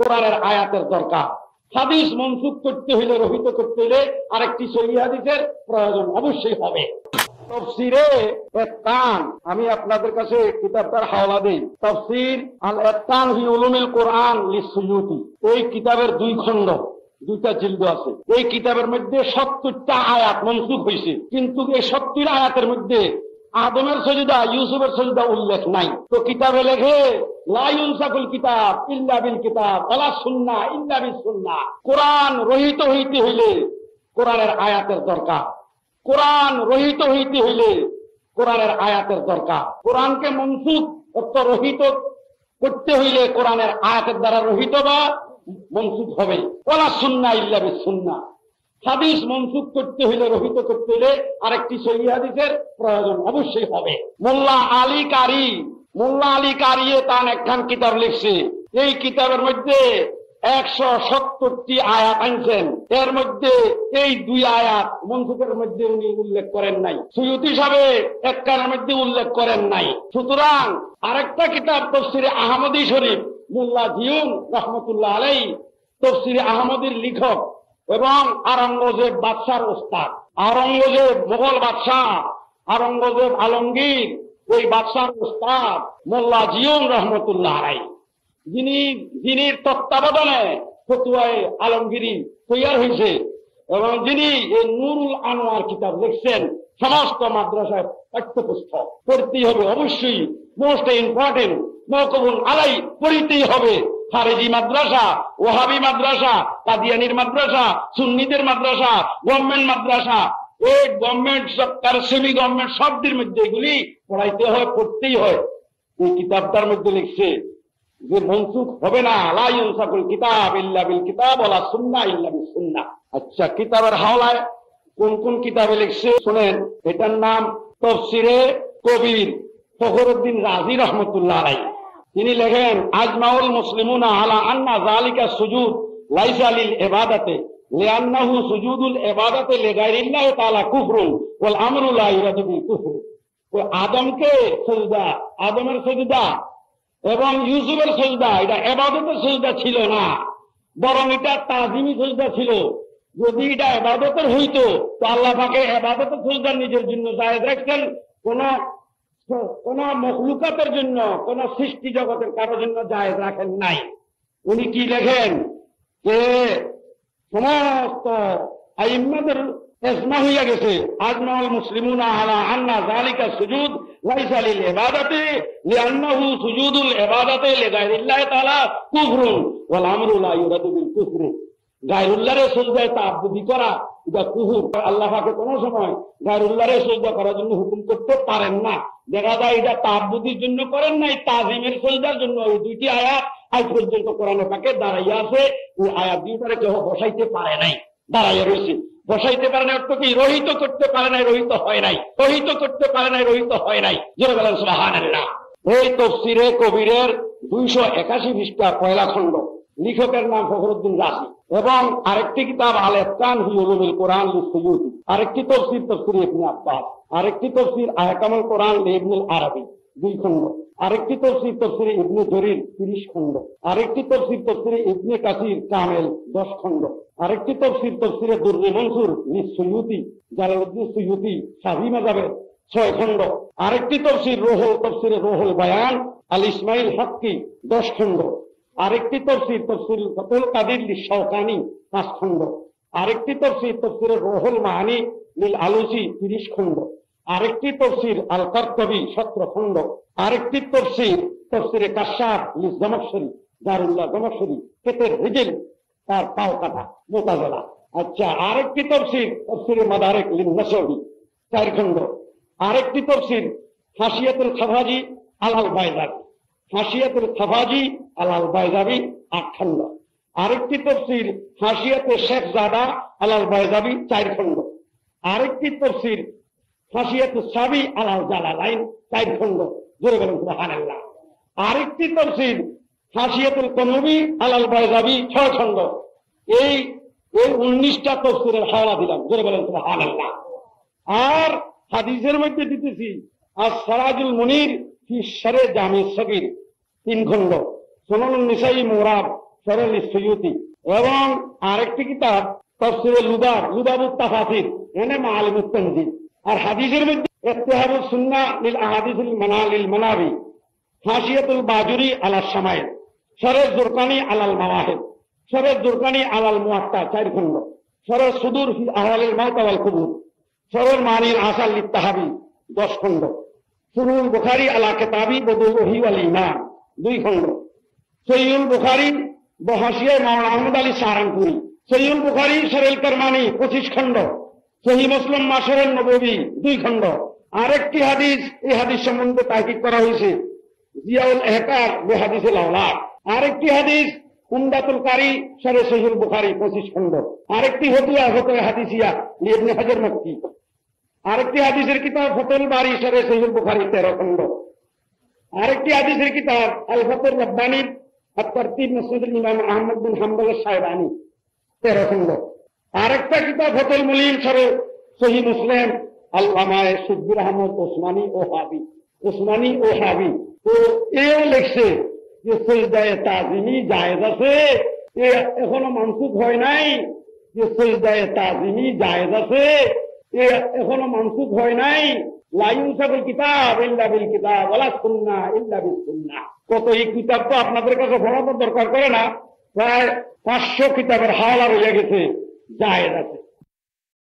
কোরআনের আয়াতের দরকার। হাদিস মনসুখ করতে হইলে, রহিত করতে হইলে আরেকটি সহিহ হাদিসের প্রয়োজন অবশ্যই হবে। তাফসীরে ইতকান, আমি আপনাদের কাছে কিতাবটার হাওলা দেই। তাফসীর আল ইতকান ফি উলুমিল কোরআন লিসসুয়ুতি, এই কিতাবের 2 খণ্ড, 2টা জিলদ আছে। এই কিতাবের মধ্যে 70টা আয়াত মনসুখ হয়েছে, কিন্তু এই 70 আয়াতের মধ্যে আদমের সজদা, ইউসুফের সজদা উল্লেখ নাই। তো কিতাবে লেখে লা ইউনসাকুল কিতাব ইল্লা বিল কিতাব ওয়ালা সুন্নাহ ইল্লা বিস সুন্নাহ। কোরআন রহিত হইতে হইলে কোরআনের আয়াতের দরকার। কোরআন রহিত হইতে হইলে কোরআনের আয়াতের দরকার। কোরআনকে মনসুখ অর্থাৎ রহিত করতে হইলে কোরআনের আয়াতের দ্বারা রহিত বা মনসুখ হবে। ওয়ালা সুন্নাহ ইল্লা বিস সুন্নাহ, হাদিস মনসুখ করতে হইলে, রহিত করতে হইলে আরেকটি সহিহ হাদিসের প্রয়োজন অবশ্যই হবে। মোল্লা আলী কারি তার একখান কিতাব লিখছে। এই কিতাবের মধ্যে 170টি আয়াত আনছেন। এর মধ্যে এই 2 আয়াত মনসুখের মধ্যে উনি উল্লেখ করেন নাই, সুয়ুতি সাহেব একখানের মধ্যে উল্লেখ করেন নাই। সুতরাং আরেকটা কিতাব তাফসীরে আহমদী শরীফ, মোল্লা জিয়ুন রহমতুল্লাহ আলাইহি তাফসীরে আহমদীর লেখক এবং আওরঙ্গজেব বাদশার ওস্তাদ, আওরঙ্গজেব মোগল বাদশাহ আওরঙ্গজেব আলমগীর, ওই বাদশার ওস্তাদ মোল্লা জিয়ুন রহমতুল্লাহ আলাইহি, যিনি তত্ত্বাবধানে ফতুয়ায়ে আলমগীরি তৈরি হয়েছে এবং যিনি এই নুরুল আনোয়ার কিতাব লিখছেন। সমস্ত মাদ্রাসায় পাঠ্যপুস্তক পড়তেই হবে অবশ্যই, মোস্ট ইম্পর্টেন্ট, মওকুফুন আলাই পড়তেই হবে। খারেজি মাদ্রাসা, ওহাবি মাদ্রাসা, কাদিয়ানির মাদ্রাসা, সুন্নিদের মাদ্রাসা, গভর্নমেন্ট মাদ্রাসা, এই গভর্নমেন্ট সরকার, সেমি গভর্নমেন্ট সবদের মধ্যে এগুলি পড়াইতে হয়, পড়তেই হয়। এই কিতাবটার মধ্যে লিখছে যে মনসুখ হবে না, লা ইউনসাকুল কিতাব ইল্লা বিল কিতাব ওয়ালা সুন্নাহ ইল্লা বিস সুন্নাহ। আচ্ছা, কিতাবের হাওলায় কোন কোন কিতাবে লিখছে শুনেন। এটার নাম তাফসীরে কবির, ফখরুদ্দিন রাজি রহমতুল্লাহ আলাইহি। তিনি লেখেন আজমাউল মুসলিমুনা আলা আন্না যালিকা সুজুদ লাইসা লিল ইবাদাতি লিআন্নাহু সুজুদুল ইবাদাতি লিগাইরিল্লাহি তাআলা কুফরুন ওয়াল আমরু লা ইরাদু বিল কুফর। ওই আদমকে সিজদা, আদমের সিজদা এবং ইউসুফের সিজদা, এটা ইবাদতের সিজদা ছিল না, বরং এটা তাজিমি সিজদা ছিল। যদি এটা ইবাদতের হইতো তো আল্লাহ পাকে ইবাদতের সিজদা নিজের জন্য জায়েজ রাখছেন, কোন মখলুকাতের জন্য, কোন সৃষ্টি জগতের কারোর জন্য জায়েজ রাখেন নাই। উনি কি লেখেন যে সমস্ত আইম্মাদের ইজমা হইয়া গেছে, আজমাউল মুসলিমুনা আলা আন্না যালিকা সুজুদ লাইসা লিল ইবাদাতি লিআন্নাহু সুজুদুল ইবাদাতি লিগাইরিল্লাহি তাআলা কুফরুন ওয়াল আমরু লা ইউরাদু বিল কুফর। গায়রুল্লাহর সিজদায় তাআব্বুদি করা এটা কুফর। আল্লাহ পাকে কোনো সময় গায়রুল্লাহর সিজদা করার জন্য হুকুম করতে পারেন না। দেখা যায় এটা তাআব্বুদির জন্য করেন নাই, তাজিমের সিজদার জন্য। এই 2টি আয়াত আজ পর্যন্ত কোরআনে পাকে দাঁড়াইয়া আছে। ওই আয়াত দুইটারে কেউ বসাইতে পারে নাই, দাঁড়াইয়া রয়েছে। বসাইতে পারে নাই অর্থ কি? রহিত করতে পারে নাই, রহিত হয় নাই, রহিত করতে পারে নাই, রহিত হয় নাই। জোরে বলেন সুবহানাল্লাহ। এই তাফসীরে কবিরের 281 পৃষ্ঠার 1লা খণ্ড, লেখকের নাম ফখরুদ্দিন রাজি। এবং আরেকটি কিতাব আল ইতকান ফি উলুমিল কোরআন লিসসুয়ুতি, আরেকটি তাফসীর তাফসীর ইবনে আব্বাস, আরেকটি তাফসীর আহকামুল কোরআন লিইবনুল আরাবী 2 খণ্ড, আরেকটি তাফসীর তাফসীর ইবনে জরির 30 খণ্ড, আরেকটি তাফসীর তাফসীর ইবনে কাসির কামেল 10 খণ্ড, আরেকটি তাফসীর তাফসীরে দুররে মনসুর লিসসুয়ুতি জালালউদ্দিন সুয়ুতি শাফি মাযহাবের 6 খণ্ড, আরেকটি তাফসীর তাফসীরে রুহুল বায়ান আল ইসমাইল হাক্কি 10 খণ্ড, আরেকটি তাফসীর তাফসীর ফাতুল কাদির লিশাওকানি 5 খণ্ড, আরেকটি তাফসীর তাফসীরে রুহুল মাআনি লিল আলুসি 30 খণ্ড, আরেকটি তাফসীর আল কারতাবি 17 খণ্ড, আরেকটি তাফসীর তাফসীরে কাশাফ লিল জামাখশরী দারুল্লাহ জামাখশরী কেতের রিজল তার পাও কাটা মুতাজালা। আচ্ছা, আরেকটি তাফসীর তাফসীরে মাদারিক লিন নাসবি 4 খণ্ড, আরেকটি তাফসীর হাসিয়াতুল খাফাজি আল বাইজাবি, হাসিয়াতুল খাফাজি আল বাইজাবি 8 খণ্ড, আরেকটি তাফসীর হাসিয়াতুল শেখ জাদা আল বাইজাবি 4 খণ্ড, আরেকটি তাফসীর হাসিয়াতুল সাবি আল জালালাইন 4 খণ্ড। জোরে বলেন সুবহানাল্লাহ। আরেকটি তাফসীর হাসিয়াতুল কনবী আল বাইজাবি 6 খণ্ড। এই 19টা তাফসীরের হাওলা দিলাম। জোরে বলেন সুবহানাল্লাহ। আর হাদিসের মধ্যে দিতেছি আস-সিরাজুল মুনির ফি শারহ জামি সগীর 3 খণ্ড, সুনানুন নিসাই মুরাদ সরল সৈয়দি, এবং আরেকটি কিতাব তাফসীরে লুবাবুত তাফাসির, এনে মাআলিমুত তানজিল। আর হাদিসের মধ্যে ইত্তিহাদুস সুন্নাহ লিল আহাদিসিল মানাবি, হাসিয়াতুল বাজুরি আলা শামাইল, শরহ জুরকানি আলাল মাওয়াহিব, শরহ জুরকানি আলাল মুওয়াত্তা 4 খণ্ড, শরহ সুদুর ফি আহওয়ালিল মাউত ওয়াল কুবুর, শরহ মানির আসাল লিত্তাহাবি 10 খণ্ড, সুরুল বুখারী আলা কিতাবি বদুল ওহী ওয়াল ঈমান 2 খণ্ড, সহিহুল বুখারী বহাসিয়ায় মাওলানা আহমদ আলী সাহারানপুরি, সহিহুল বুখারী শরহুল করমানি 25 খণ্ড, সহিহ মুসলিম মাশারুন নববী 2 খণ্ড। আরেকটি হাদিস, এই হাদিস সম্বন্ধে তাহকিক করা হয়েছে জিয়াউল ইহকার বিহাদিসিল আওলাদ। আরেকটি হাদিস উমদাতুল কারি শরহ সহিহুল বুখারী 25 খণ্ড। আরেকটি ফতোয়া হাদিসিয়া ইবনে হাজার মক্কি। আরেকটি হাদিসের কিতাব ফাতুল বারী শরহ সহিহুল বুখারী 13 খণ্ড। আরেকটি হাদিসের কিতাব আল ফাতুর রাব্বানী আত-তারতিব মুসনাদুল ইমাম আহমদ বিন হাম্বল আশ-শায়বানী 13 খণ্ড। আরেকটা কিতাব ফাতুল মুলিম শরহ সহিহ মুসলিম আল্লামায়ে শিববুর আহমদ ওসমানী ও হাবি। তো এও লিখছে যে সিজদায়ে তাজিমি জায়েজ আছে, এখনো মানসুখ হয় নাই, যে সিজদায়ে তাজিমি জায়েজ আছে, এখনো মানসুখ হয় নাই। লা ইউসাবুল কিতাব ইল্লা বিল কিতাব ওয়ালা সুন্নাহ ইল্লা বিস সুন্নাহ। কত এই কিতাব তো আপনাদের কাছে পড়ার দরকার করে না, প্রায় 500 কিতাবের হাওয়ালা রয়ে গেছে জায়েজ আছে।